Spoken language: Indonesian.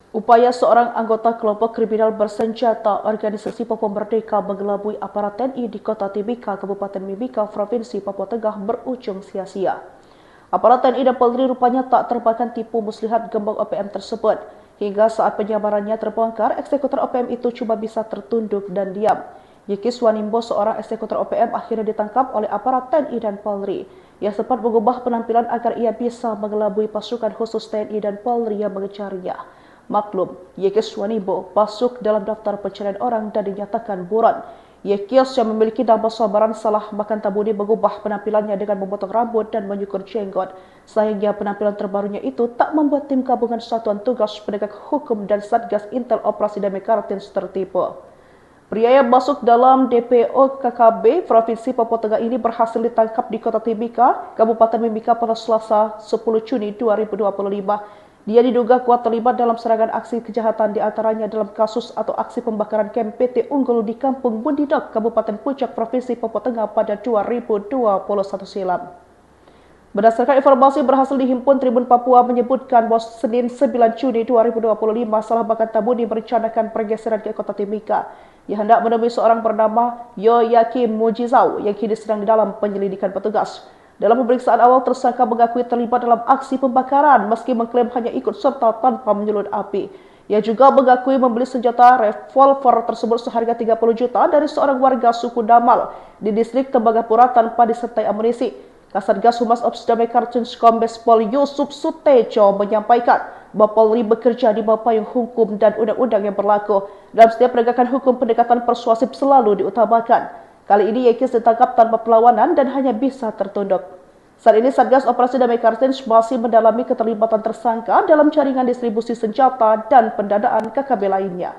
Upaya seorang anggota kelompok kriminal bersenjata organisasi Papua Merdeka mengelabui aparat TNI di Kota Timika, Kabupaten Mimika, Provinsi Papua Tengah berujung sia-sia. Aparat TNI dan Polri rupanya tak termakan tipu muslihat gembong OPM tersebut. Hingga saat penyamarannya terbongkar, eksekutor OPM itu cuma bisa tertunduk dan diam. Yiki Swanimbo, seorang eksekutor OPM, akhirnya ditangkap oleh aparat TNI dan Polri yang sempat mengubah penampilan agar ia bisa mengelabui pasukan khusus TNI dan Polri yang mengejarnya. Maklum, Yekis Swanimbo masuk dalam daftar pencarian orang dan dinyatakan buron. Yekis yang memiliki nama samaran salah makan tabuni mengubah penampilannya dengan memotong rambut dan menyukur jenggot. Sayangnya penampilan terbarunya itu tak membuat tim gabungan Satuan Tugas Penegak Hukum dan Satgas Intel Operasi Damai Kartens tertipu. Pria yang masuk dalam DPO KKB Provinsi Papua Tengah ini berhasil ditangkap di Kota Timika, Kabupaten Mimika pada Selasa 10 Juni 2025. Dia diduga kuat terlibat dalam serangan aksi kejahatan di antaranya dalam kasus atau aksi pembakaran kamp PT Unggul di Kampung Bundidok, Kabupaten Puncak, Provinsi Papua Tengah pada 2021 silam. Berdasarkan informasi berhasil dihimpun, Tribun Papua menyebutkan bahwa Senin 9 Juni 2025 salah makan tabuni merencanakan pergeseran ke Kota Timika. Ia hendak menemui seorang bernama Yoyakim Mujizau yang kini sedang di dalam penyelidikan petugas. Dalam pemeriksaan awal, tersangka mengakui terlibat dalam aksi pembakaran meski mengklaim hanya ikut serta tanpa menyulut api. Ia juga mengakui membeli senjata revolver tersebut seharga 30 juta dari seorang warga suku Damal di distrik Tembagapura tanpa disertai amunisi. Kasatgas Humas Ops Damai Kartens Kombes Pol Yusuf Sutejo menyampaikan bahwa Polri bekerja di bawah payung hukum dan undang-undang yang berlaku. Dalam setiap penegakan hukum, pendekatan persuasif selalu diutamakan. Kali ini Yekis ditangkap tanpa perlawanan dan hanya bisa tertunduk. Saat ini Satgas Operasi Damai Kartens masih mendalami keterlibatan tersangka dalam jaringan distribusi senjata dan pendanaan KKB lainnya.